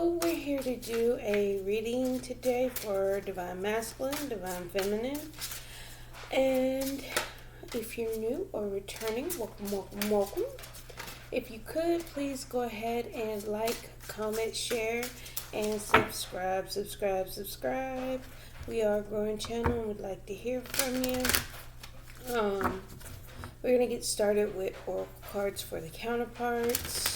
So, we're here to do a reading today for Divine Masculine, Divine Feminine. And if you're new or returning, welcome, welcome, welcome. If you could, please go ahead and like, comment, share, and subscribe. We are a growing channel and would like to hear from you. We're going to get started with oracle cards for the counterparts.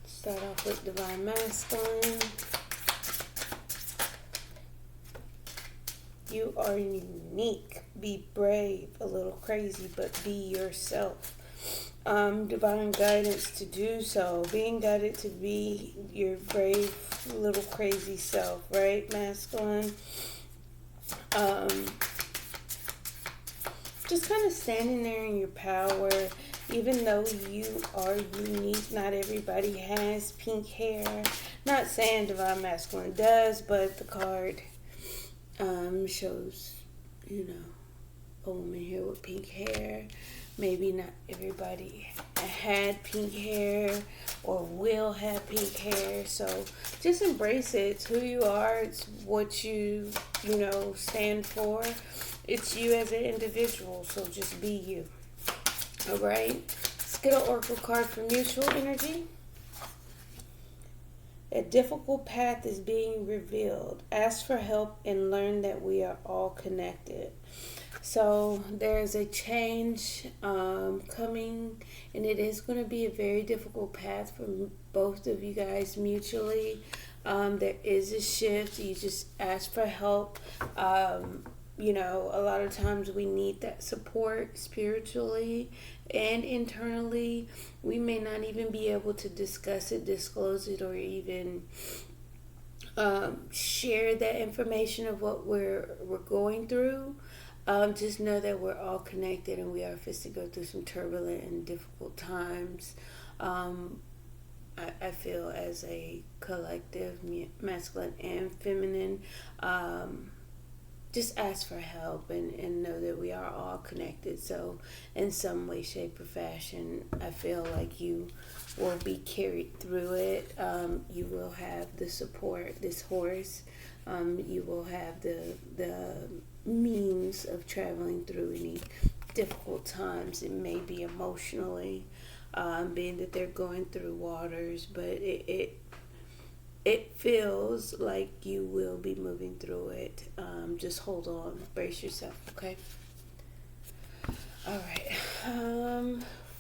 Start off with Divine Masculine. You are unique. Be brave, a little crazy, but be yourself. Divine guidance to do so. Being guided to be your brave, little crazy self, right, Masculine? Just kind of standing there in your power. Even though you are unique, not everybody has pink hair. Not saying Divine Masculine does, but the card shows, a woman here with pink hair. Maybe not everybody had pink hair or will have pink hair. So just embrace it. It's who you are. It's what you stand for. It's you as an individual. So just be you. Alright, let's get an oracle card for mutual energy. A difficult path is being revealed. Ask for help and learn that we are all connected. So there's a change coming, and it is going to be a very difficult path for both of you guys mutually. There is a shift. You just ask for help. A lot of times we need that support spiritually and internally. We may not even be able to discuss it, disclose it, or even share that information of what we're going through. Just know that we're all connected and we are fixed to go through some turbulent and difficult times. I feel as a collective, masculine and feminine, just ask for help and know that we are all connected. So in some way, shape, or fashion, I feel like you will be carried through it. You will have the support, this horse. You will have the means of traveling through any difficult times. It may be emotionally, being that they're going through waters, but it feels like you will be moving through it. Just hold on. Brace yourself, okay? All right.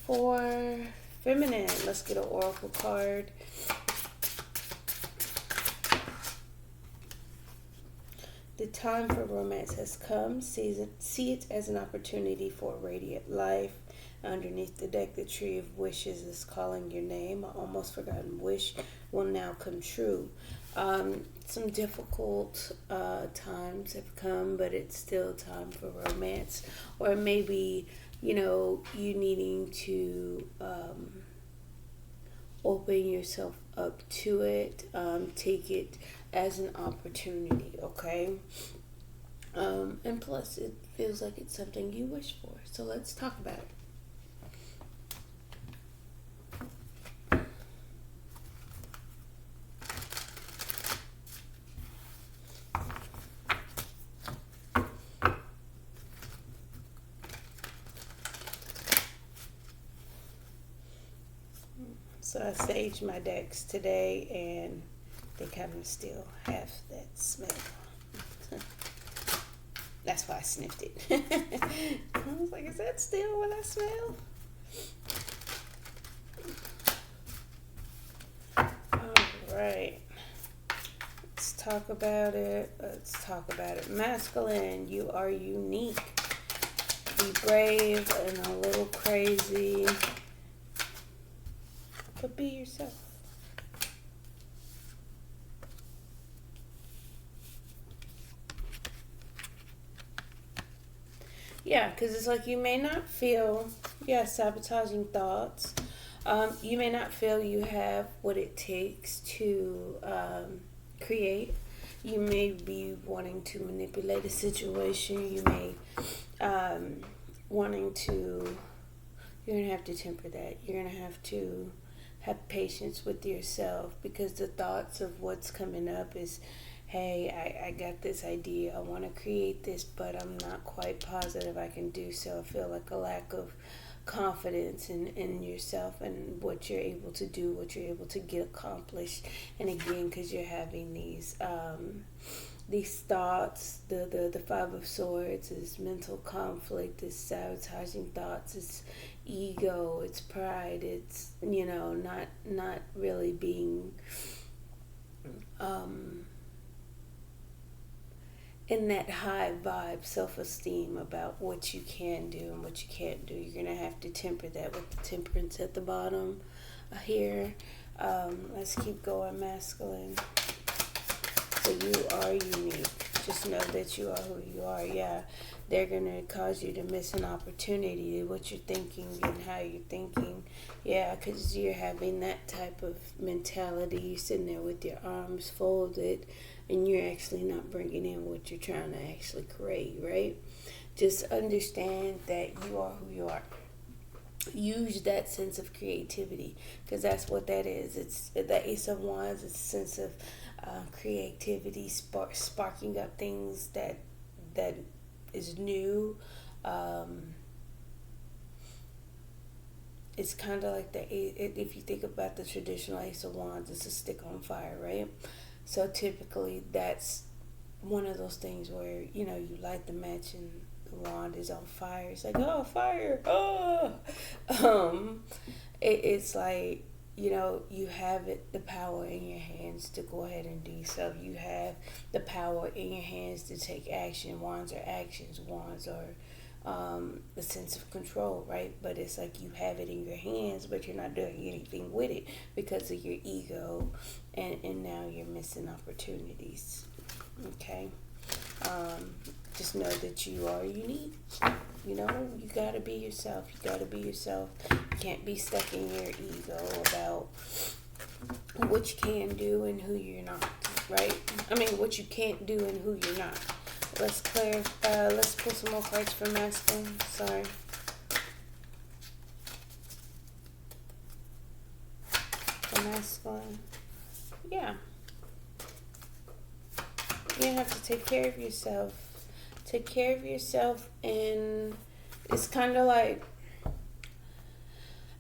For feminine, let's get an oracle card. The time for romance has come. See it as an opportunity for a radiant life. Underneath the deck, the tree of wishes is calling your name. An almost forgotten wish will now come true. Some difficult times have come, but it's still time for romance. Or maybe, you needing to open yourself up to it. Take it as an opportunity, okay? And plus, it feels like it's something you wish for. So let's talk about it. So I saged my decks today, and they kind of still have that smell. That's why I sniffed it. I was like, is that still what I smell? Alright. Let's talk about it. Masculine, you are unique. Be brave and a little crazy. But be yourself. Yeah, because it's like you may not feel, sabotaging thoughts. You may not feel you have what it takes to create. You may be wanting to manipulate a situation. You may wanting to, you're going to have to temper that. You're going to have to have patience with yourself, because the thoughts of what's coming up is, hey, I got this idea, I want to create this, but I'm not quite positive I can do so. I feel like a lack of confidence in yourself and what you're able to do, what you're able to get accomplished. And again, because you're having these thoughts, the Five of Swords is mental conflict, it's sabotaging thoughts, it's ego, it's pride, it's, not really being in that high vibe self-esteem about what you can do and what you can't do. You're going to have to temper that with the temperance at the bottom here. Let's keep going, masculine. So you are unique. Just know that you are who you are. Yeah, they're going to cause you to miss an opportunity, what you're thinking and how you're thinking. Yeah, because you're having that type of mentality. You're sitting there with your arms folded, and you're actually not bringing in what you're trying to actually create, right? Just understand that you are who you are. Use that sense of creativity, because that's what that is. It's the Ace of Wands. It's a sense of creativity, sparking up things that is new. It's kind of like if you think about the traditional Ace of Wands, it's a stick on fire, right? So typically that's one of those things where, you light the match and the wand is on fire. It's like, oh, fire. Oh. It's like, you have the power in your hands to go ahead and do so. You have the power in your hands to take action. Wands are actions. Wands are a sense of control, right? But it's like you have it in your hands, but you're not doing anything with it because of your ego, and now you're missing opportunities. Okay? Just know that you are unique. You gotta be yourself. You gotta be yourself. You can't be stuck in your ego about what you can do and who you're not, right? I mean, what you can't do and who you're not. Let's pull some more cards for masculine. Sorry. For masculine. Yeah. You have to take care of yourself. Take care of yourself, and it's kind of like,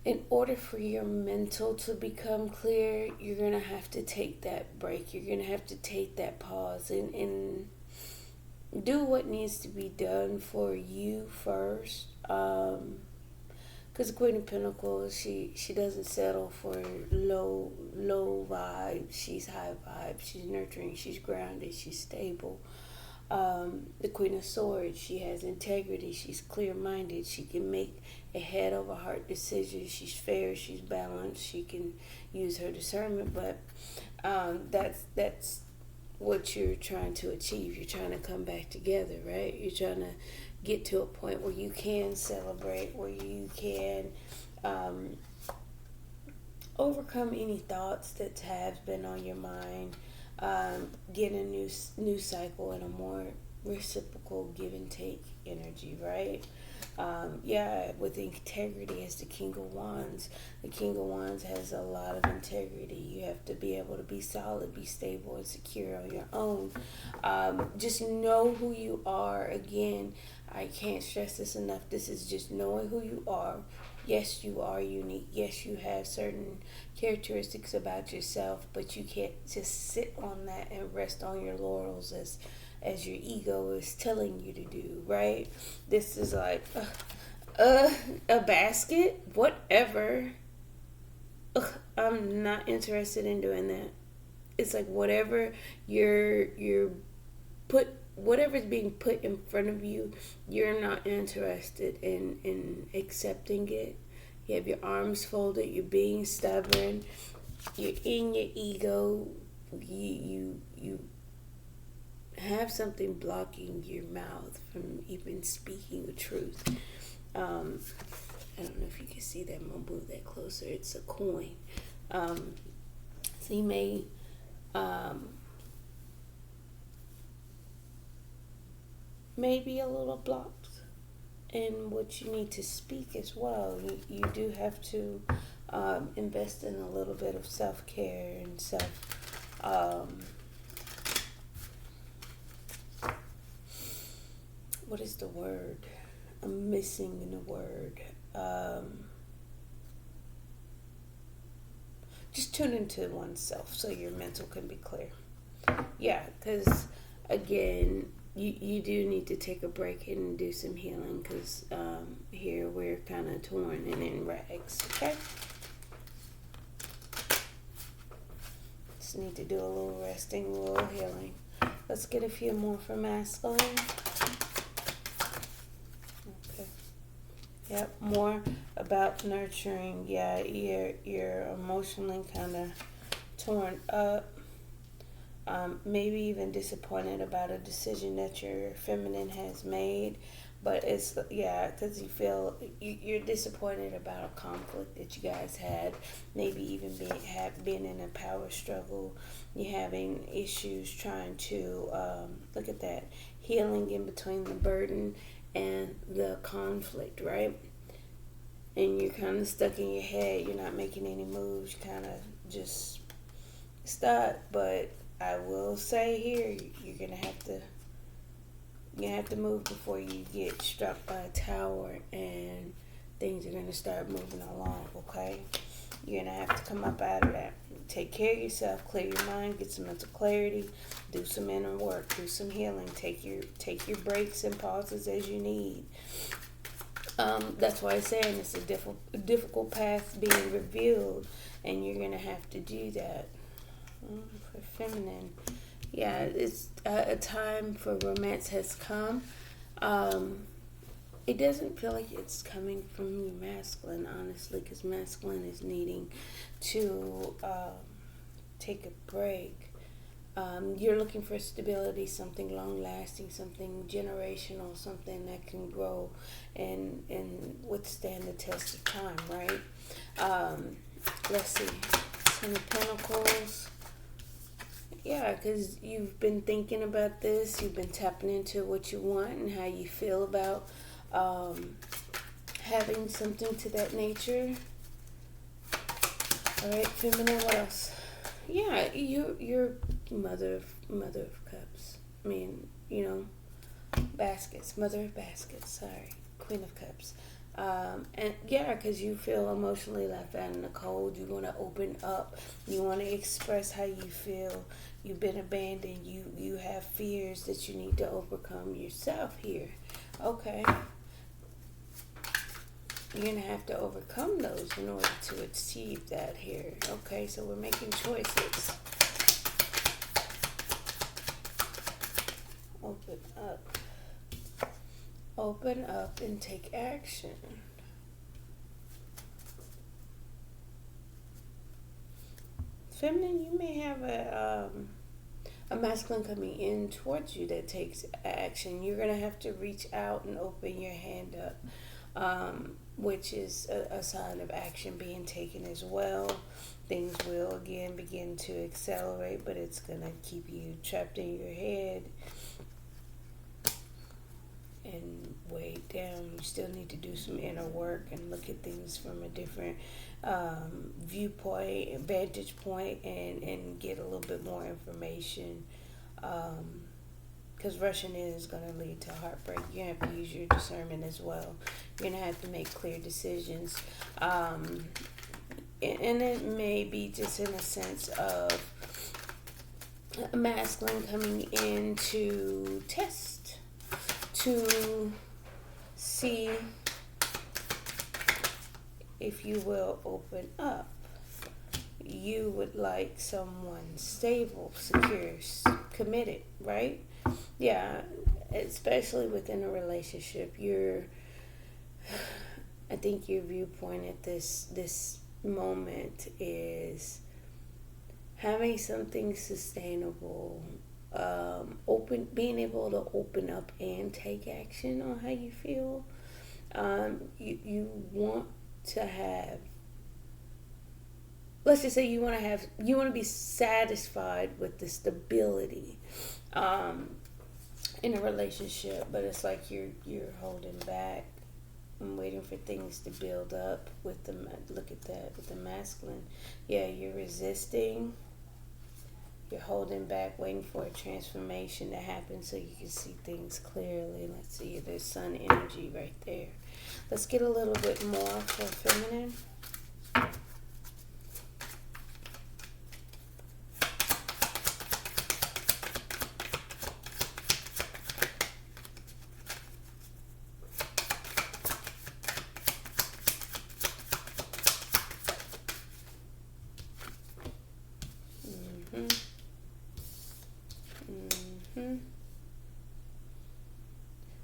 in order for your mental to become clear, you're going to have to take that break. You're going to have to take that pause and do what needs to be done for you first. Because the Queen of Pentacles, she doesn't settle for low vibes. She's high vibes. She's nurturing. She's grounded. She's stable. The Queen of Swords, she has integrity. She's clear-minded. She can make a head over heart decision. She's fair. She's balanced. She can use her discernment. But that's what you're trying to achieve. You're trying to come back together, right? You're trying to get to a point where you can celebrate, where you can overcome any thoughts that have been on your mind, get a new cycle and a more reciprocal give and take energy, right? With integrity as the King of Wands. The King of Wands has a lot of integrity. You have to be able to be solid, be stable, and secure on your own. Just know who you are. Again, I can't stress this enough. This is just knowing who you are. Yes, you are unique. Yes, you have certain characteristics about yourself, but you can't just sit on that and rest on your laurels as your ego is telling you to do, right? This is like a basket, whatever. I'm not interested in doing that. It's like whatever's being put in front of you, you're not interested in accepting it. You have your arms folded, you're being stubborn, you're in your ego, you have something blocking your mouth from even speaking the truth. I don't know if you can see that. I'm gonna move that closer. It's a coin. So you may maybe a little blocked in what you need to speak as well. You do have to invest in a little bit of self-care and um, what is the word? I'm missing the word. Just tune into oneself so your mental can be clear. Yeah, because again, you do need to take a break and do some healing because here we're kind of torn and in rags. Okay? Just need to do a little resting, a little healing. Let's get a few more for masculine. Okay. Yep, more about nurturing. Yeah, you're emotionally kind of torn up. Maybe even disappointed about a decision that your feminine has made, but it's because you feel you're disappointed about a conflict that you guys had, maybe even been in a power struggle. You're having issues trying to look at that healing in between the burden and the conflict, right? And you're kind of stuck in your head. You're not making any moves. You're kind of just stuck, but I will say here, you're gonna have to move before you get struck by a tower, and things are gonna start moving along. Okay, you're gonna have to come up out of that. Take care of yourself, clear your mind, get some mental clarity, do some inner work, do some healing. Take your breaks and pauses as you need. That's why I'm saying it's a difficult path being revealed, and you're gonna have to do that. For feminine, yeah, it's a time for romance has come. It doesn't feel like it's coming from your masculine, honestly, because masculine is needing to take a break. You're looking for stability, something long lasting, something generational, something that can grow and withstand the test of time, right? Let's see. Ten of Pentacles. Yeah, because you've been thinking about this. You've been tapping into what you want and how you feel about having something to that nature. All right, feminine. What else? Yeah, you're mother of cups. I mean, baskets. Mother of baskets. Sorry, Queen of Cups. And yeah, because you feel emotionally left out in the cold. You want to open up. You want to express how you feel. You've been abandoned. You have fears that you need to overcome yourself here. Okay. You're going to have to overcome those in order to achieve that here. Okay, so we're making choices. Open up. Open up and take action. Feminine, you may have a masculine coming in towards you that takes action. You're going to have to reach out and open your hand up, which is a sign of action being taken as well. Things will again begin to accelerate, but it's going to keep you trapped in your head and weighed down. You still need to do some inner work and look at things from a different viewpoint, vantage point, and get a little bit more information. Because rushing in is going to lead to heartbreak. You're going to have to use your discernment as well. You're going to have to make clear decisions. And it may be just in a sense of a masculine coming in to test, to see if you will open up. You would like someone stable, secure, committed, right? Yeah, especially within a relationship. I think your viewpoint at this moment is having something sustainable, being able to open up and take action on how you feel. You want to have, let's just say you want to be satisfied with the stability in a relationship, but it's like you're holding back I'm waiting for things to build up with the, look at that, with the masculine. Yeah, you're resisting. You're holding back, waiting for a transformation to happen so you can see things clearly. Let's see, there's sun energy right there. Let's get a little bit more for feminine.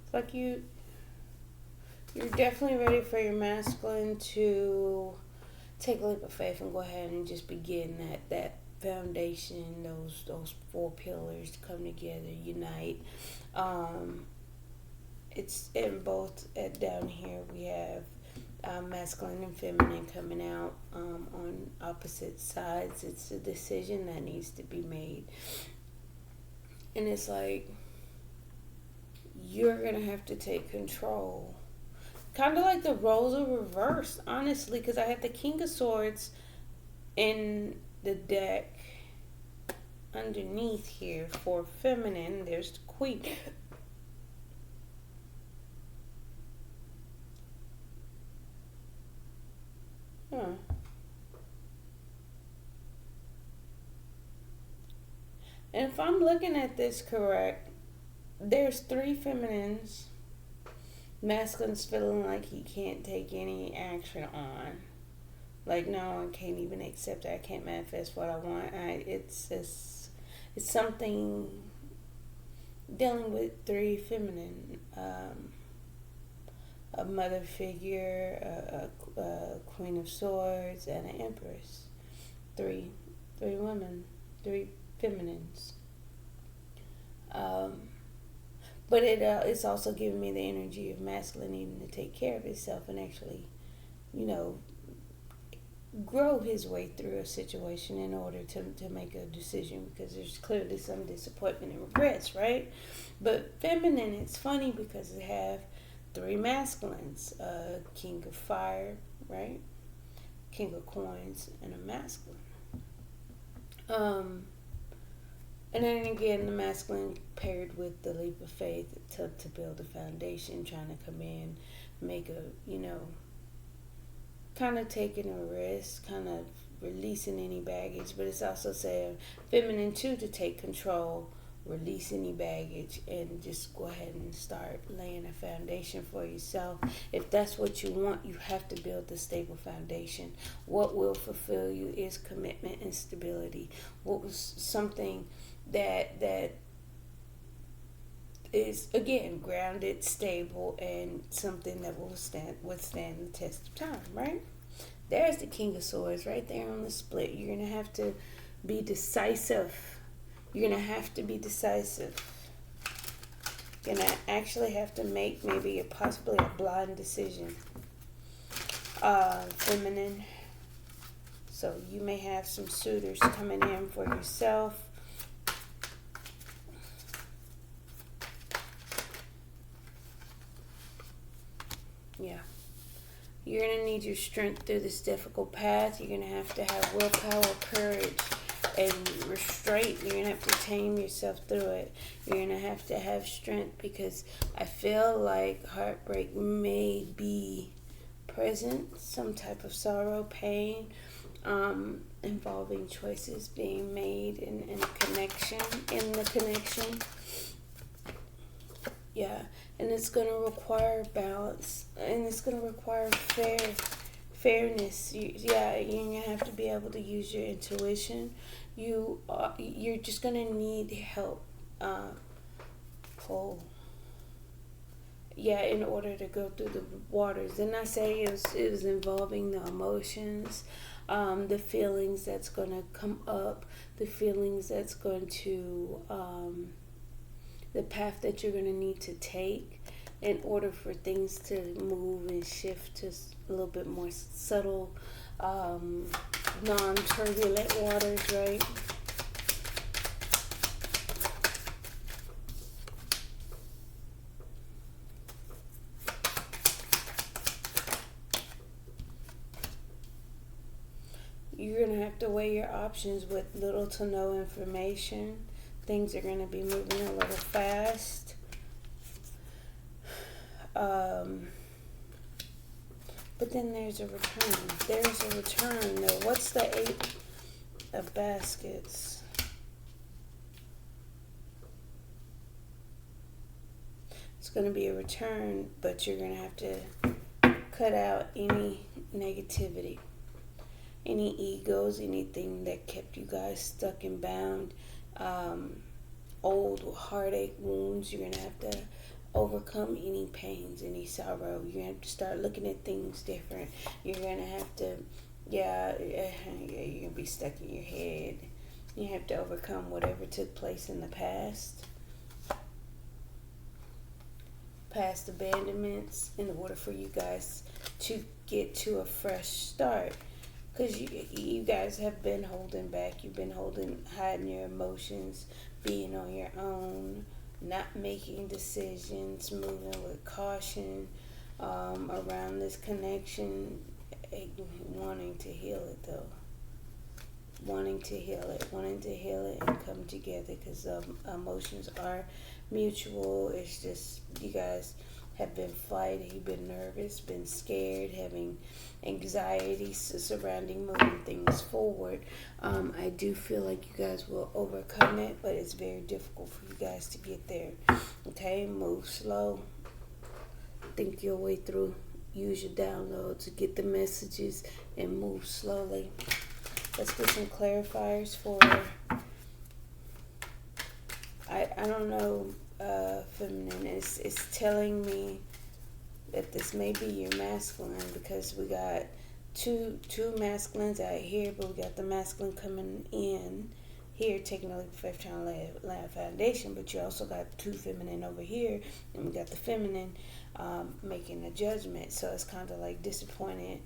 It's like you're definitely ready for your masculine to take a leap of faith and go ahead and just begin that foundation, those four pillars to come together, unite. It's in both. Down here we have masculine and feminine coming out on opposite sides. It's a decision that needs to be made, and it's like you're gonna have to take control. Kind of like the roles are reversed, honestly, because I had the King of Swords in the deck underneath here for feminine. There's the Queen. And if I'm looking at this correct, there's three feminines. Masculine's feeling like he can't take any action on. Like, no, I can't even accept it. I can't manifest what I want. It's something dealing with three feminine. A mother figure, a Queen of Swords, and an Empress. Three women, three feminines. But it's also giving me the energy of masculine needing to take care of himself and actually, grow his way through a situation in order to make a decision, because there's clearly some disappointment and regrets, right? But feminine, it's funny because they have three masculines, King of Fire, right? King of Coins, and a masculine. And then again, the masculine paired with the leap of faith to build a foundation, trying to come in, make a, kind of taking a risk, kind of releasing any baggage. But it's also saying feminine too, to take control, release any baggage, and just go ahead and start laying a foundation for yourself. If that's what you want, you have to build a stable foundation. What will fulfill you is commitment and stability. What was something that is, again, grounded, stable, and something that will withstand the test of time, right? There's the King of Swords right there on the split. You're going to have to be decisive. You're going to have to be decisive. You're going to actually have to make maybe possibly a blind decision. Feminine. So you may have some suitors coming in for yourself. Yeah. You're going to need your strength through this difficult path. You're going to have willpower, courage, and restraint. You're going to have to tame yourself through it. You're going to have strength, because I feel like heartbreak may be present. Some type of sorrow, pain, involving choices being made in the connection. Yeah, and it's going to require balance, and it's going to require fairness. You're going to have to be able to use your intuition. You're just going to need help, in order to go through the waters. Didn't I say it was involving the emotions, the feelings that's going to come up, the feelings that's going to... the path that you're going to need to take in order for things to move and shift to a little bit more subtle, non-turbulent waters, right? weigh your options with little to no information. Things are going to be moving a little fast. But then there's a return. There's a return, though. What's the 8 of baskets? It's going to be a return, but you're going to have to cut out any negativity, any egos, anything that kept you guys stuck and bound, old heartache wounds. You're going to have to overcome any pains, any sorrow. You're going to have to start looking at things different. You're going to have to, you're going to be stuck in your head. You have to overcome whatever took place in the past abandonments, in order for you guys to get to a fresh start. Because you guys have been holding back. You've been hiding your emotions, being on your own, not making decisions, moving with caution around this connection, wanting to heal it though. Wanting to heal it and come together, because emotions are mutual. It's just you guys have been flighty, been nervous, been scared, having anxiety surrounding moving things forward. I do feel like you guys will overcome it, but it's very difficult for you guys to get there. Okay, move slow. Think your way through. Use your download to get the messages and move slowly. Let's get some clarifiers for, I don't know, feminine. It's telling me that this may be your masculine, because we got two masculines out here, but we got the masculine coming in here, taking a leap of faith, trying to lay a foundation, but you also got 2 feminine over here, and we got the feminine making a judgment. So it's kind of like disappointed.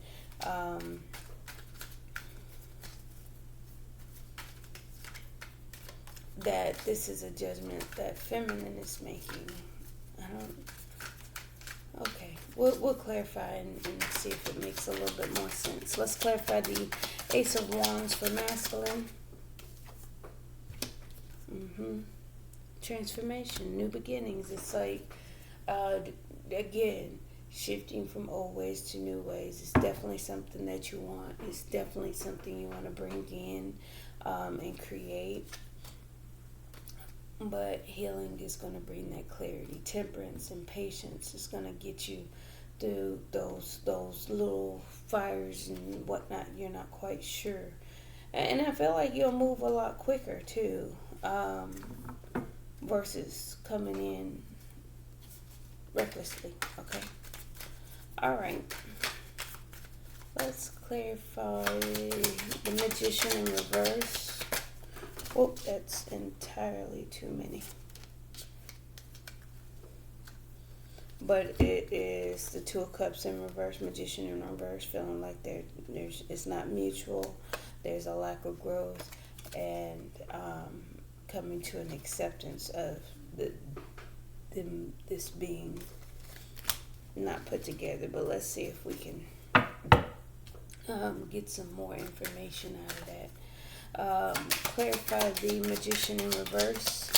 That this is a judgment that feminine is making. Okay, we'll clarify and see if it makes a little bit more sense. Let's clarify the Ace of Wands for masculine. Transformation, new beginnings. It's like, again, shifting from old ways to new ways. It's definitely something that you want. It's definitely something you want to bring in and create. But healing is going to bring that clarity. Temperance and patience is going to get you through those little fires and whatnot. You're not quite sure. And I feel like you'll move a lot quicker too, versus coming in recklessly. Okay. All right. Let's clarify the Magician in reverse. Oh, that's entirely too many. But it is the 2 of Cups in reverse, Magician in reverse, feeling like there's it's not mutual. There's a lack of growth, and coming to an acceptance of this being not put together. But let's see if we can get some more information out of that. Clarify the Magician in reverse.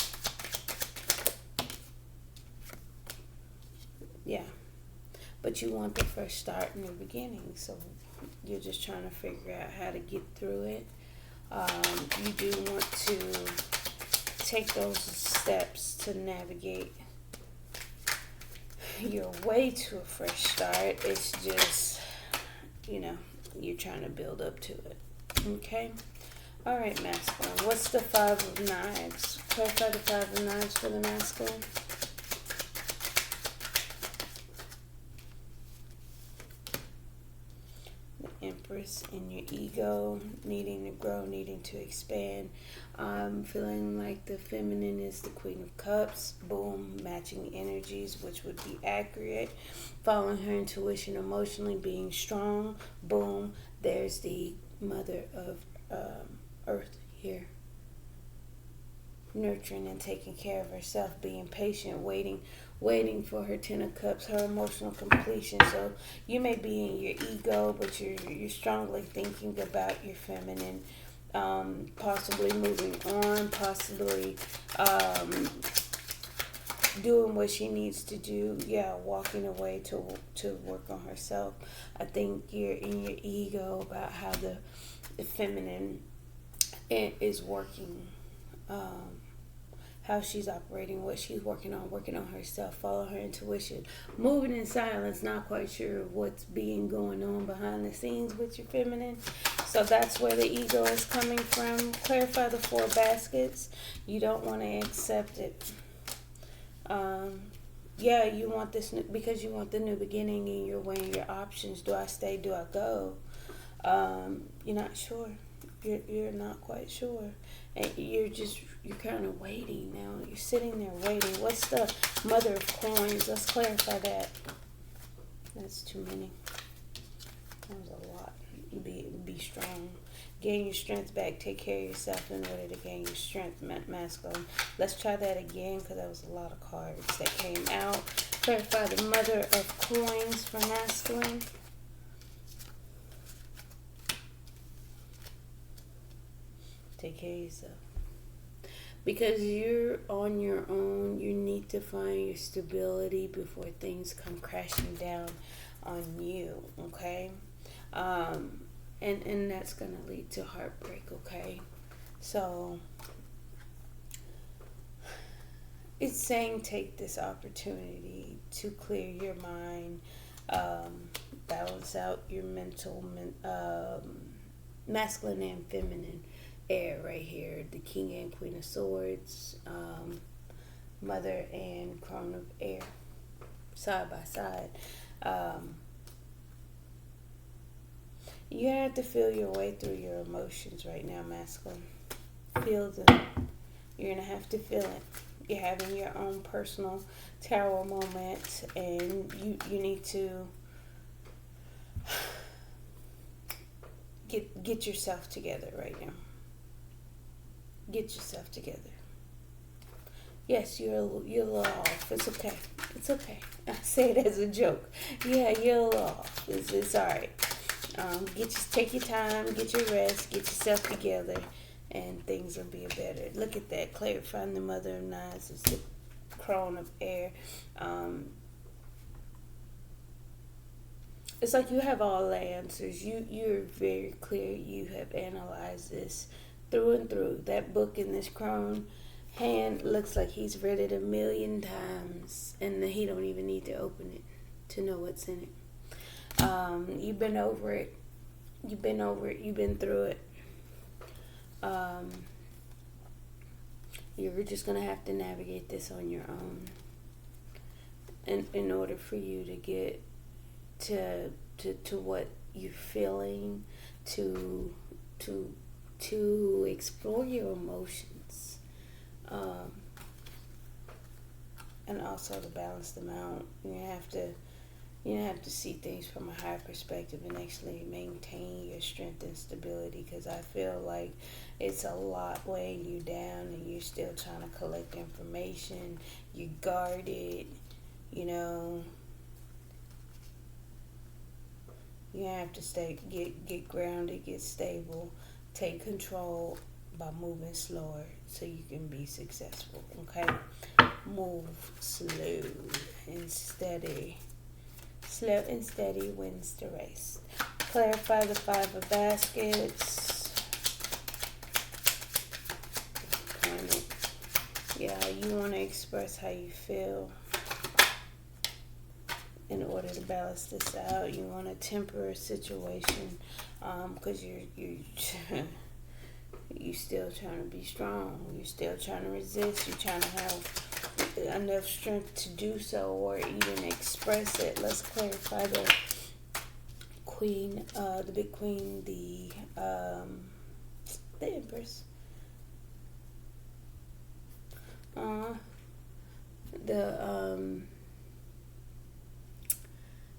Yeah, but you want the fresh start, new beginning, so you're just trying to figure out how to get through it. You do want to take those steps to navigate your way to a fresh start. It's just, you're trying to build up to it. Okay? All right, masculine. What's the 5 of Knives? Clarify the 5 of Knives for the masculine. The Empress in your ego, needing to grow, needing to expand. Feeling like the feminine is the Queen of Cups. Boom, matching energies, which would be accurate. Following her intuition emotionally, being strong. Boom, there's the Mother of Earth here, nurturing and taking care of herself, being patient, waiting for her 10 of Cups, her emotional completion. So you may be in your ego, but you're strongly thinking about your feminine possibly moving on, possibly doing what she needs to do. Yeah, walking away to work on herself. I think you're in your ego about how the feminine is working, how she's operating, what she's working on herself, follow her intuition, moving in silence, not quite sure what's being going on behind the scenes with your feminine. So that's where the ego is coming from. Clarify the 4 baskets. You don't want to accept it. Yeah, you want this because you want the new beginning, and you're weighing your options. Do I stay? Do I go? You're not sure. You're not quite sure, and you're kind of waiting now. You're sitting there waiting. What's the Mother of Coins? Let's clarify that. That's too many. That was a lot. Be strong. Gain your strength back. Take care of yourself in order to gain your strength, masculine. Let's try that again because that was a lot of cards that came out. Clarify the Mother of Coins for masculine. Take care of yourself. Because you're on your own, you need to find your stability before things come crashing down on you, okay? And that's going to lead to heartbreak, okay? So, it's saying take this opportunity to clear your mind, balance out your mental, masculine and feminine air right here. The King and Queen of Swords, Mother and Crown of Air, side by side. You have to feel your way through your emotions right now, masculine. Feel them. You're going to have to feel it. You're having your own personal tarot moment, and you need to get yourself together right now. Get yourself together. Yes, you're a little off. It's okay. It's okay. I say it as a joke. Yeah, you're a little off. It's all right. Take your time, get your rest, get yourself together, and things will be better. Look at that. Clarifying the Mother of Knives is the Crown of Air. It's like you have all the answers. You're very clear. You have analyzed this through and through. That book in this crown hand looks like he's read it 1,000,000 times, and he don't even need to open it to know what's in it. You've been over it. You've been through it. You're just gonna have to navigate this on your own, in order for you to get to what you're feeling, to explore your emotions, and also to balance them out. You have to see things from a higher perspective and actually maintain your strength and stability, because I feel like it's a lot weighing you down and you're still trying to collect information. You're guarded, you know. You have to get grounded, get stable, take control by moving slower so you can be successful, okay? Move slow and steady. Slow and steady wins the race. Clarify the 5 of baskets. Yeah, you want to express how you feel in order to balance this out. You want to temper a situation, because you're still trying to be strong. You're still trying to resist. You're trying to have enough strength to do so or even express it. Let's clarify the Queen, the Big Queen, the Empress,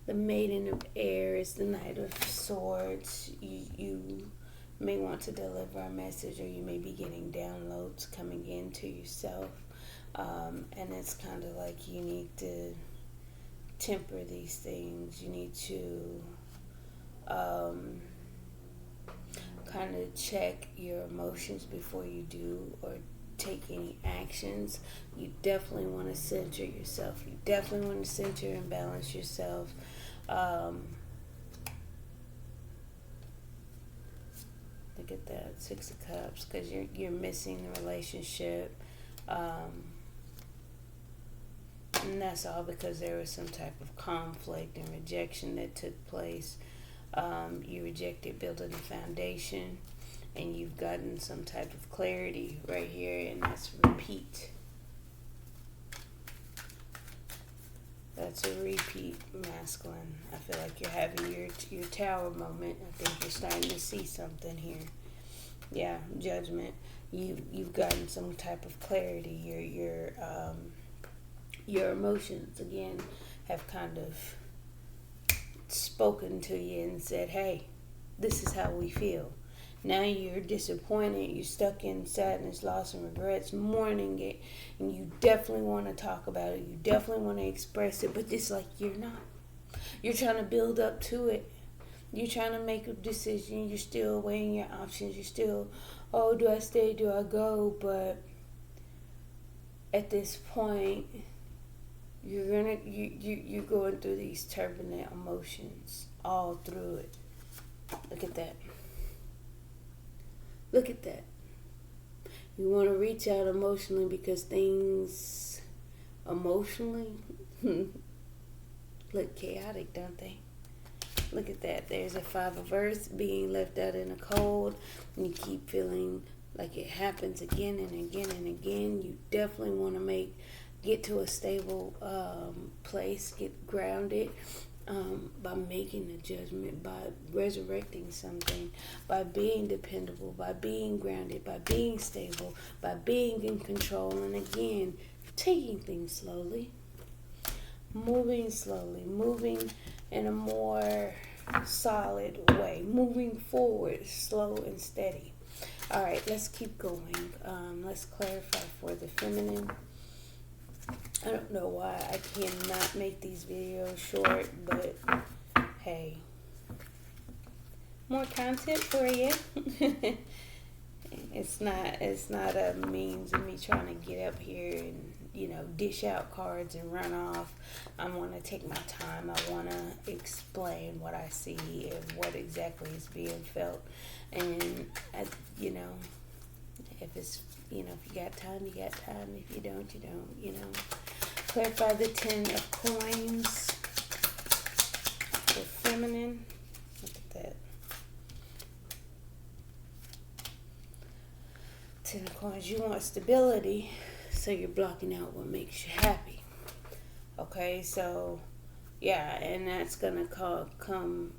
the Maiden of Air is the Knight of Swords. You may want to deliver a message, or you may be getting downloads coming into yourself. And it's kind of like you need to temper these things. You need to kind of check your emotions before you do or take any actions. You definitely want to center yourself. You definitely want to center and balance yourself. Look at that, Six of Cups, because you're missing the relationship. And that's all because there was some type of conflict and rejection that took place. You rejected building a foundation, and you've gotten some type of clarity right here, and that's repeat. That's a repeat masculine. I feel like you're having your tower moment. I think you're starting to see something here. Yeah, judgment. You've gotten some type of clarity. Your emotions again have kind of spoken to you and said, "Hey, this is how we feel." Now you're disappointed, you're stuck in sadness, loss, and regrets, mourning it, and you definitely want to talk about it. You definitely want to express it, but it's like you're not. You're trying to build up to it. You're trying to make a decision. You're still weighing your options. You're still, oh, do I stay? Do I go? But at this point, you're going through these turbulent emotions all through it. Look at that. Look at that. You want to reach out emotionally because things emotionally look chaotic, don't they? Look at that. There's a Five of Earths being left out in the cold, and you keep feeling like it happens again and again and again. You definitely want to get to a stable place, get grounded. By making a judgment, by resurrecting something, by being dependable, by being grounded, by being stable, by being in control, and again, taking things slowly, moving in a more solid way, moving forward, slow and steady. All right, let's keep going. Let's clarify for the feminine. I don't know why I cannot make these videos short, but hey, more content for you. It's not a means of me trying to get up here and dish out cards and run off. I want to take my time. I want to explain what I see and what exactly is being felt, and if it's if you got time, you got time. If you don't, you don't. Clarify the 10 of coins for feminine. Look at that. 10 of coins. You want stability, so you're blocking out what makes you happy. Okay, so yeah, and that's gonna come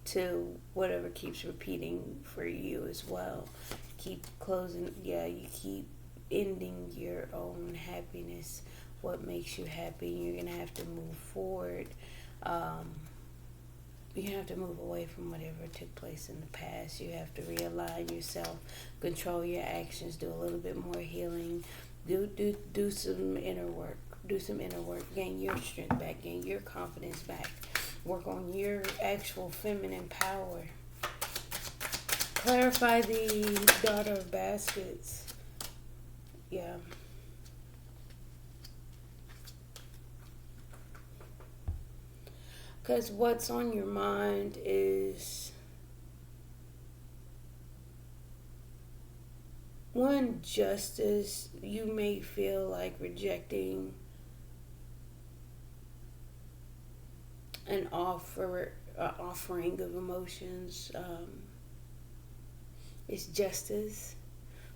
to whatever keeps repeating for you as well. Keep closing. Yeah, you keep ending your own happiness. What makes you happy? You're gonna have to move forward. You have to move away from whatever took place in the past. You have to realign yourself, control your actions, do a little bit more healing, do some inner work. Do some inner work. Gain your strength back. Gain your confidence back. Work on your actual feminine power. Clarify the Daughter of Baskets. Yeah. Because what's on your mind is one, justice. You may feel like rejecting an offering of emotions. It's justice,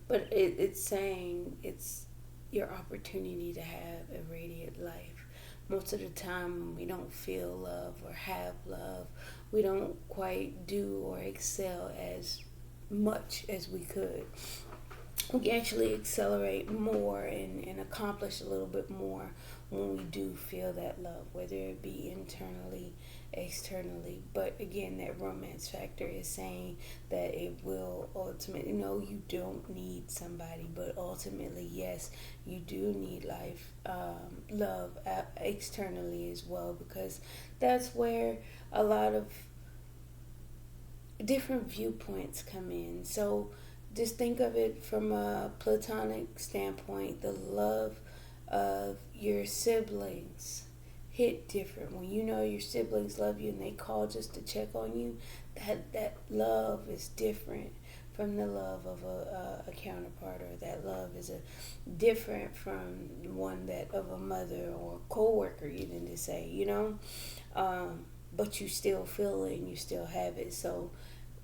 but it's saying it's your opportunity to have a radiant life. Most of the time, we don't feel love or have love. We don't quite do or excel as much as we could. We can actually accelerate more and accomplish a little bit more when we do feel that love, whether it be internally, externally. But again, that romance factor is saying that it will ultimately, no, you don't need somebody, but ultimately, yes, you do need love externally as well, because that's where a lot of different viewpoints come in. So just think of it from a platonic standpoint. The love of your siblings hit different when you know your siblings love you and they call just to check on you. That love is different from the love of a counterpart, or that love is different from one that of a mother or a co-worker, even to say, but you still feel it and you still have it. So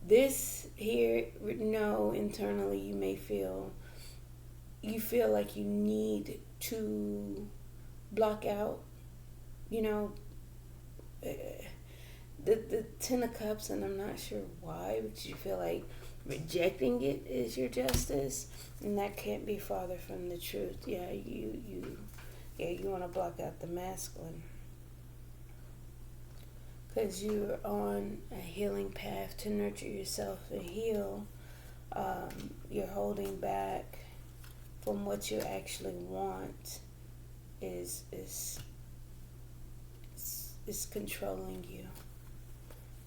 this here, no, internally you feel like you need to block out, you know, the Ten of Cups, and I'm not sure why, because you feel like rejecting it is your justice, and that can't be farther from the truth. Yeah, you want to block out the masculine, because you're on a healing path to nurture yourself and heal. You're holding back from what you actually want is controlling you.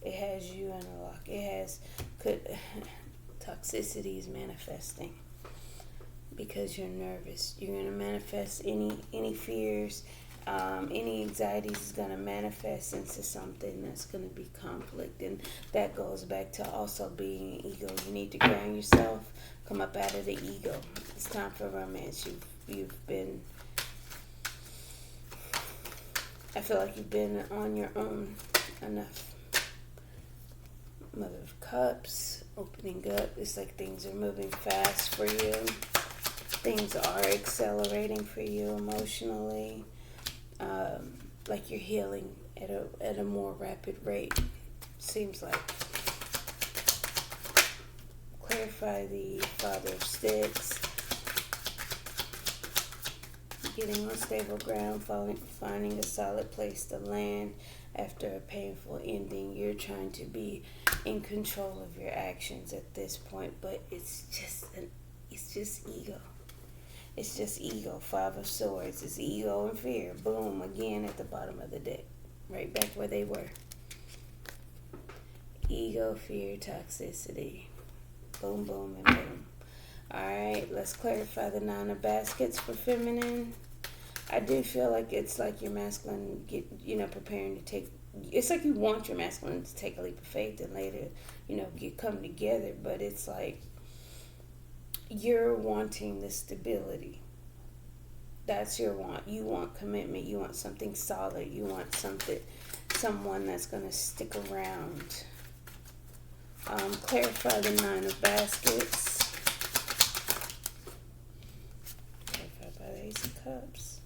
It has you in a lock. Toxicity is manifesting because you're nervous. You're going to manifest any fears, any anxieties is going to manifest into something that's going to be conflict. And that goes back to also being ego. You need to ground yourself, come up out of the ego. It's time for romance. You've been, I feel like you've been on your own enough. Mother of Cups, opening up. It's like things are moving fast for you. Things are accelerating for you emotionally. Like you're healing at a more rapid rate. Seems like. Clarify the Father of Sticks. Getting on stable ground, finding a solid place to land after a painful ending. You're trying to be in control of your actions at this point, but it's just ego. It's just ego. Five of Swords. It's ego and fear. Boom, again at the bottom of the deck. Right back where they were. Ego, fear, toxicity. Boom, boom, and boom. Alright, let's clarify the Nine of Baskets for feminine. I do feel like it's like your masculine preparing to take, it's like you want your masculine to take a leap of faith and later, come together, but it's like you're wanting the stability. That's your want. You want commitment. You want something solid. You want someone that's going to stick around. Clarify the Nine of Baskets. Clarified by the Ace of Cups.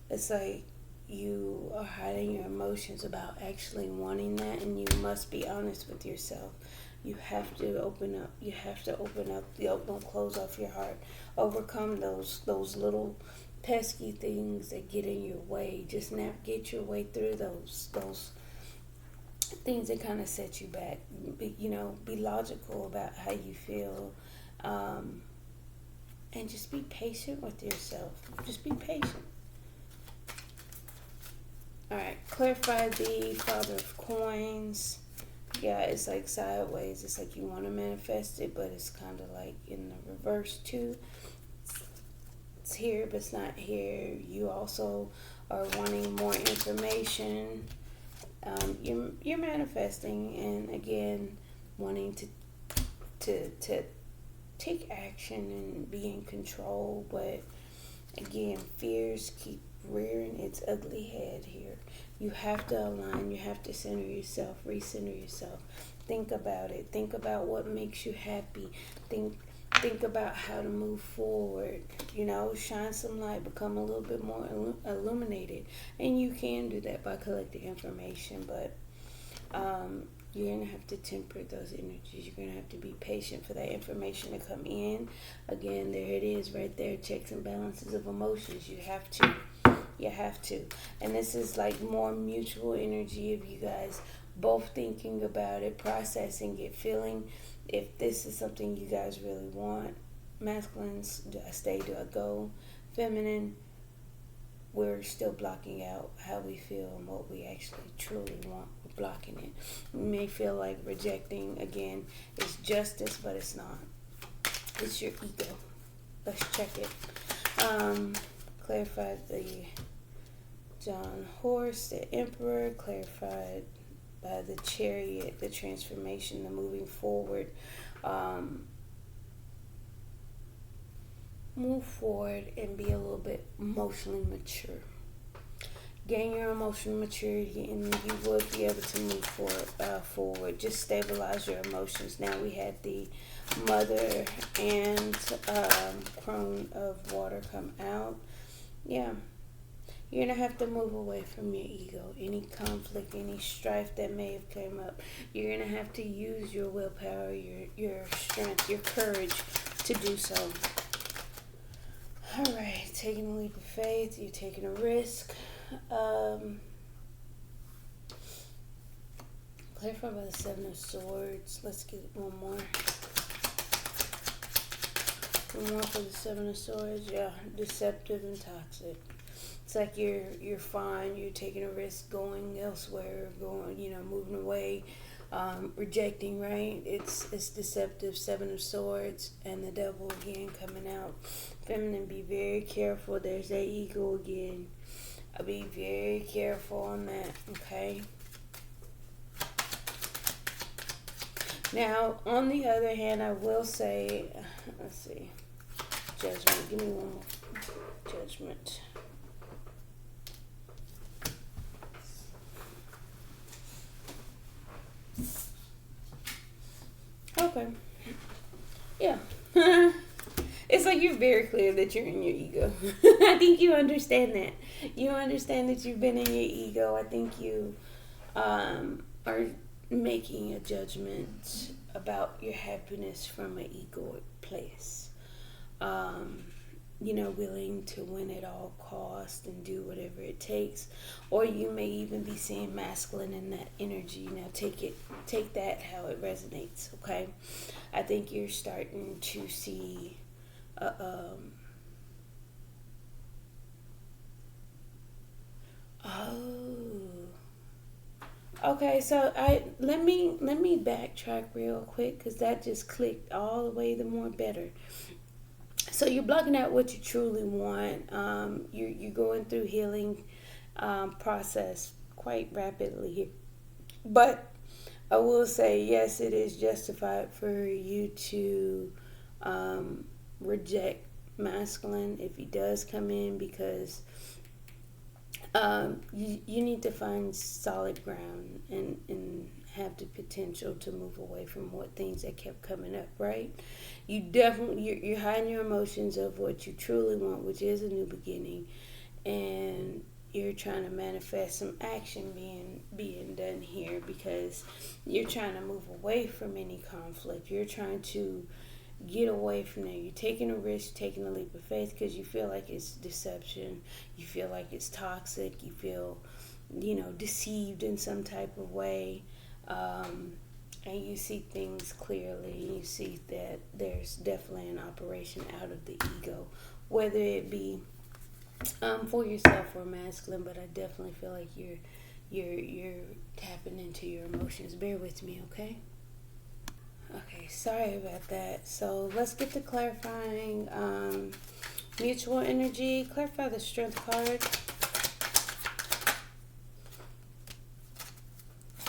It's like you are hiding your emotions about actually wanting that, and you must be honest with yourself. You have to open up. You have to open up. Don't close off your heart. Overcome those little pesky things that get in your way. Just navigate your way through those things that kind of set you back. Be logical about how you feel, and just be patient with yourself. Just be patient. All right, clarify the Father of Coins. Yeah, it's like sideways. It's like you want to manifest it, but it's kind of like in the reverse too. It's here, but it's not here. You also are wanting more information. You're manifesting, and again, wanting to take action and be in control. But again, fears keep rearing its ugly head here. You have to align. You have to center yourself, recenter yourself. Think about it. Think about what makes you happy. Think about how to move forward. Shine some light. Become a little bit more illuminated. And you can do that by collecting information. But you're going to have to temper those energies. You're going to have to be patient for that information to come in. Again, there it is right there. Checks and balances of emotions. You have to. And this is like more mutual energy of you guys both thinking about it, processing it, feeling if this is something you guys really want. Masculines, do I stay, do I go? Feminine, we're still blocking out how we feel and what we actually truly want. We're blocking it. You may feel like rejecting, again, it's justice, but it's not. It's your ego. Let's check it. Clarified the John Horse, the Emperor, clarified by the Chariot, the transformation, the moving forward. Move forward and be a little bit emotionally mature. Gain your emotional maturity and you will be able to move forward. Just stabilize your emotions. Now we had the Mother and Crone of Water come out. Yeah. You're going to have to move away from your ego. Any conflict, any strife that may have come up, you're going to have to use your willpower, your strength, your courage to do so. All right, taking a leap of faith, you're taking a risk. Clarified by the Seven of Swords. Let's get one more. One more for the Seven of Swords. Yeah, deceptive and toxic. It's like you're fine. You're taking a risk, going elsewhere, moving away, rejecting. Right? It's deceptive. Seven of Swords and the Devil again coming out. Feminine, be very careful. There's that ego again. I'll be very careful on that. Okay. Now, on the other hand, I will say, let's see, Judgment. Give me one more. Judgment. Okay. Yeah. It's like you're very clear that you're in your ego. I think you understand that. You understand that you've been in your ego. I think you are making a judgment about your happiness from an egoic place. Willing to win at all costs and do whatever it takes. Or you may even be seeing masculine in that energy. Now take that how it resonates, okay? I think you're starting to see okay, so let me backtrack real quick because that just clicked all the way the more better. So you're blocking out what you truly want. You're going through healing process quite rapidly here. But I will say, yes, it is justified for you to reject masculine if he does come in, because you need to find solid ground and have the potential to move away from what things that kept coming up, right? You're hiding your emotions of what you truly want, which is a new beginning, and you're trying to manifest some action being done here because you're trying to move away from any conflict. You're trying to get away from there. You're taking a risk, taking a leap of faith because you feel like it's deception. You feel like it's toxic. You feel, deceived in some type of way. And you see things clearly. You see that there's definitely an operation out of the ego, whether it be for yourself or masculine. But I definitely feel like you're tapping into your emotions. Bear with me, okay? Okay, sorry about that. So let's get to clarifying mutual energy. Clarify the Strength card.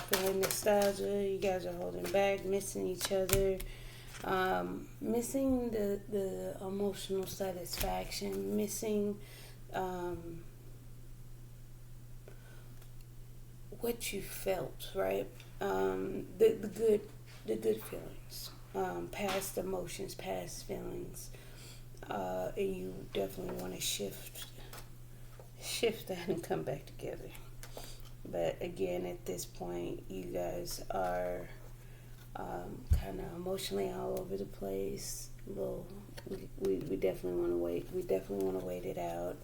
Feeling nostalgia. You guys are holding back, missing each other, missing the emotional satisfaction, missing what you felt, right? The good feelings, past emotions, past feelings, and you definitely want to shift that and come back together. But again, at this point, you guys are kind of emotionally all over the place. We definitely want to wait. We definitely want to wait it out.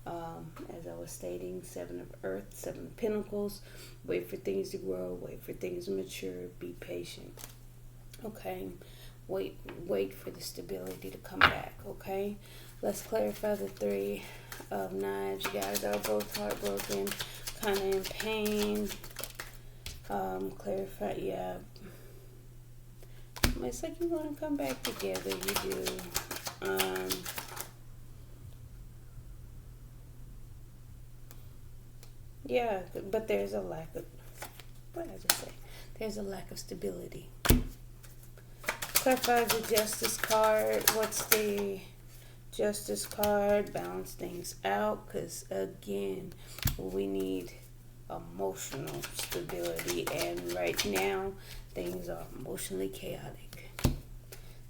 As I was stating, 7 of Earth, 7 of Pentacles. Wait for things to grow. Wait for things to mature. Be patient. Okay. Wait for the stability to come back. Okay. Let's clarify the 3 of Knives. You guys are both heartbroken, kind of in pain. Clarify, yeah. It's like you want to come back together. You do. Yeah, but there's a lack of, what did I just say? There's a lack of stability. Clarify the justice card. What's the justice card? Balance things out, because again, we need emotional stability, and right now things are emotionally chaotic.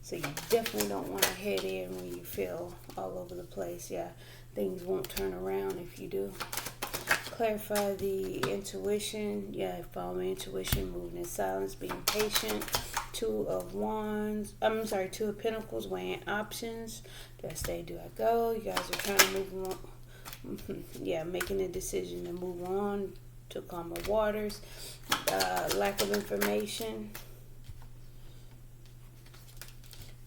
So you definitely don't want to head in when you feel all over the place. Yeah, things won't turn around if you do. Clarify the intuition. Yeah, follow intuition, moving in silence, being patient. Two of Pentacles, weighing options. Do I stay? Do I go? You guys are trying to move on. Yeah, making a decision to move on to calmer waters. Lack of information.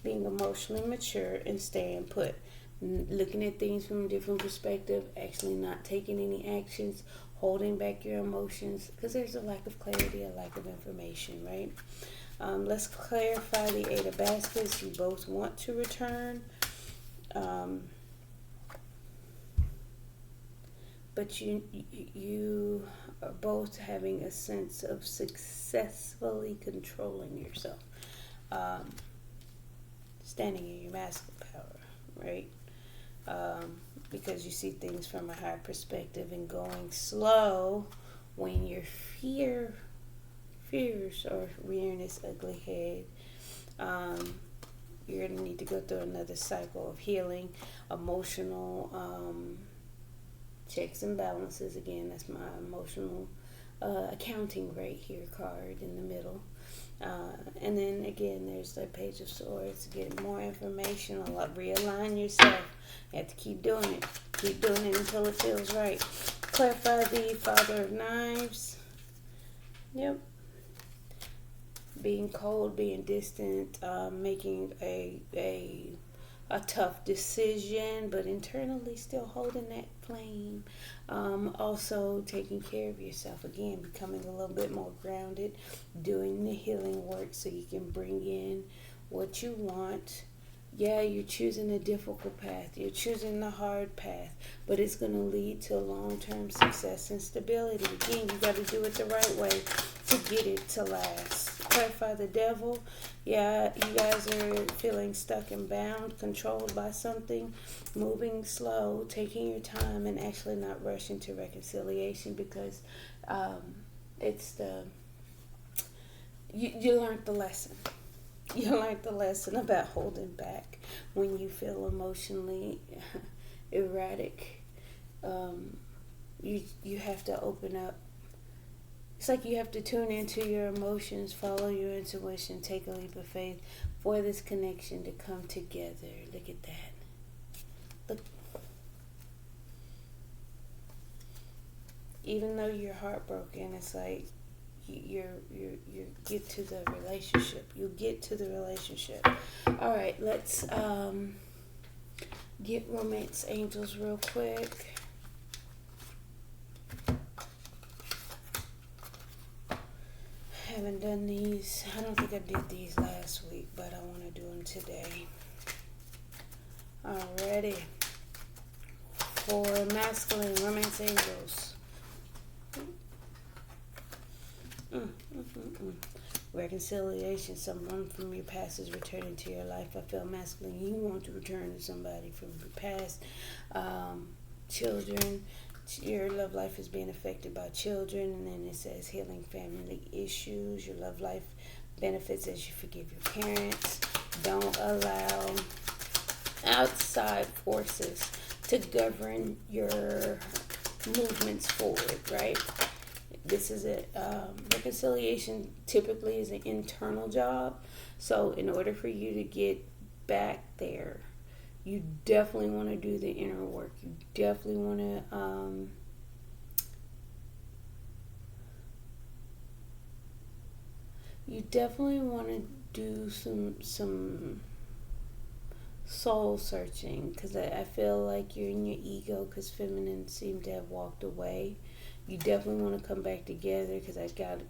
Being emotionally mature and staying put. Looking at things from a different perspective, actually not taking any actions, holding back your emotions, because there's a lack of clarity, a lack of information, right? Let's clarify the Eight of Baskets. You both want to return, but you are both having a sense of successfully controlling yourself, standing in your masculine power, right? Because you see things from a high perspective and going slow when your fears are rearing its ugly head. You're going to need to go through another cycle of healing, emotional checks and balances. Again, that's my emotional accounting right here card in the middle. And then again, there's the Page of Swords. Get more information. Realign yourself. You have to keep doing it. Keep doing it until it feels right. Clarify the Father of Knives. Yep. Being cold, being distant, making a tough decision, but internally still holding that flame. Also taking care of yourself. Again, becoming a little bit more grounded, doing the healing work so you can bring in what you want. Yeah, you're choosing a difficult path. You're choosing the hard path, but it's going to lead to long-term success and stability. Again, you got to do it the right way to get it to last. Clarify the Devil. Yeah, you guys are feeling stuck and bound, controlled by something, moving slow, taking your time, and actually not rushing to reconciliation, because you learned the lesson. You learned the lesson about holding back when you feel emotionally erratic. You have to open up. It's like you have to tune into your emotions, follow your intuition, take a leap of faith for this connection to come together. Look at that. Look. Even though you're heartbroken, it's like you get to the relationship. You get to the relationship. All right, let's get Romance Angels real quick. Haven't done these. I don't think I did these last week, but I want to do them today. Alrighty. For masculine Romance Angels. Reconciliation. Someone from your past is returning to your life. I feel masculine. You want to return to somebody from your past. Children. Your love life is being affected by children. And then it says healing family issues. Your love life benefits as you forgive your parents. Don't allow outside forces to govern your movements forward, right? This is a reconciliation typically is an internal job. So in order for you to get back there, you definitely want to do the inner work. You definitely want to do some soul searching, because I feel like you're in your ego, because feminine seem to have walked away. You definitely want to come back together because I got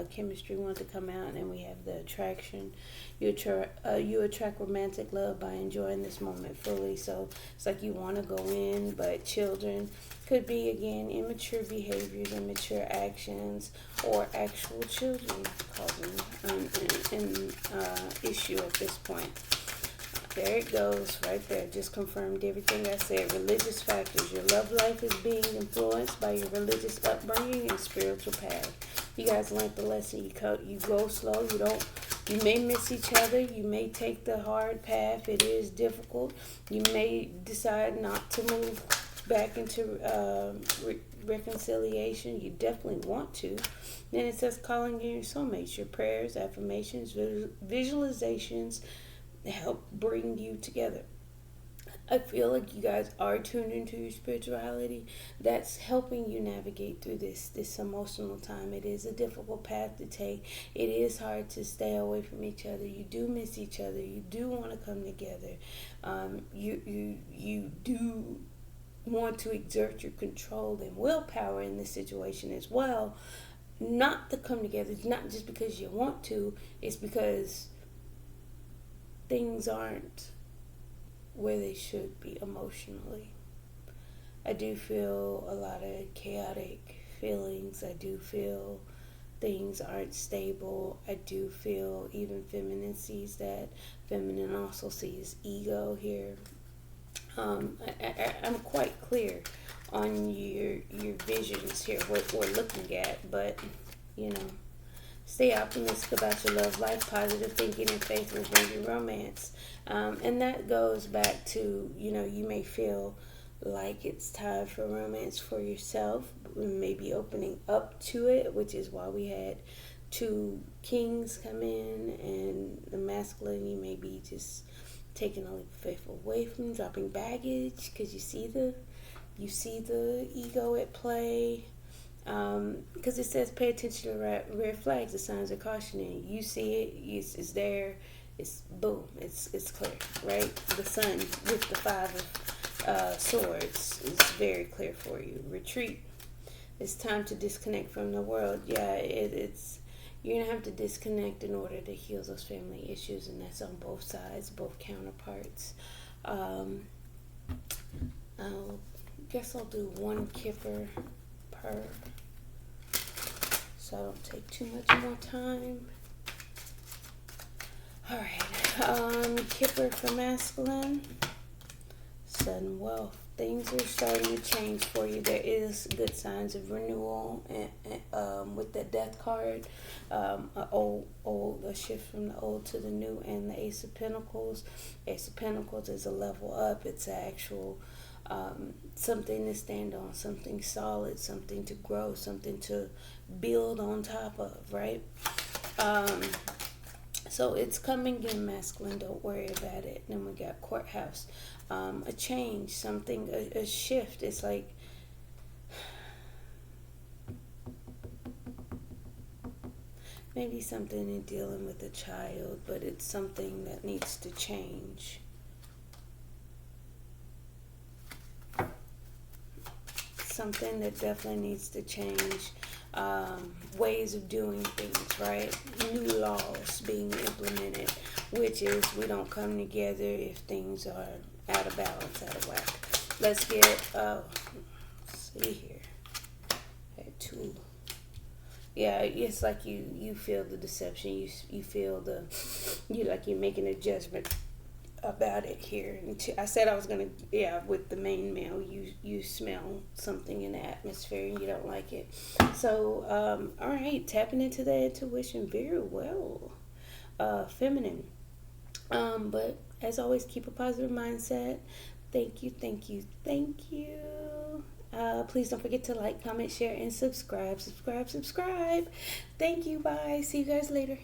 chemistry wants to come out, and we have the attraction. You attract romantic love by enjoying this moment fully. So it's like you want to go in, but children could be again immature behaviors, immature actions, or actual children causing an issue at this point. There it goes, right there. Just confirmed everything I said. Religious factors. Your love life is being influenced by your religious upbringing and spiritual path. You guys learned the lesson. You go slow. You may miss each other. You may take the hard path. It is difficult. You may decide not to move back into reconciliation. You definitely want to. Then it says calling in your soulmates. Your prayers, affirmations, visualizations help bring you together. I feel like you guys are tuned into your spirituality. That's helping you navigate through this emotional time. It is a difficult path to take. It is hard to stay away from each other. You do miss each other. You do want to come together. You do want to exert your control and willpower in this situation as well. Not to come together. It's not just because you want to. It's because things aren't where they should be emotionally. I do feel a lot of chaotic feelings. I do feel things aren't stable. I do feel even feminine sees that. Feminine also sees ego here. I'm quite clear on your visions here, what we're looking at, but stay optimistic about your love life. Positive thinking and faith will bring you romance. And that goes back to, you may feel like it's time for romance for yourself. Maybe opening up to it, which is why we had 2 kings come in, and the masculine, you may be just taking a leap of faith away from, dropping baggage, because you see the ego at play. Because it says pay attention to red flags, the signs of cautioning. You see it, it's there, it's boom, it's clear, right? The sun with the 5 of swords is very clear for you. Retreat. It's time to disconnect from the world. Yeah, it's you're gonna have to disconnect in order to heal those family issues, and that's on both sides, both counterparts. I guess I'll do 1 kipper per, so I don't take too much more time. Alright, kipper for masculine, sudden wealth. Things are starting to change for you. There is good signs of renewal, and with the death card, a shift from the old to the new, and the Ace of Pentacles. Ace of Pentacles is a level up. It's an actual something to stand on, something solid, something to grow, something to build on top of, right? So it's coming in masculine, don't worry about it. Then we got courthouse, a change, something, a shift. It's like maybe something in dealing with a child, but it's something that needs to change. Something that definitely needs to change. Ways of doing things, right? New laws being implemented, which is we don't come together if things are out of balance, out of whack. Let's get, see here. I had 2. Yeah, it's like you feel the deception. You feel you're making a judgment about it here. And I said I was gonna, with the main male, you smell something in the atmosphere and you don't like it. So all right, tapping into that intuition very well. Feminine, but as always, keep a positive mindset. Thank you. Please don't forget to like, comment, share, and subscribe. Thank you. Bye. See you guys later.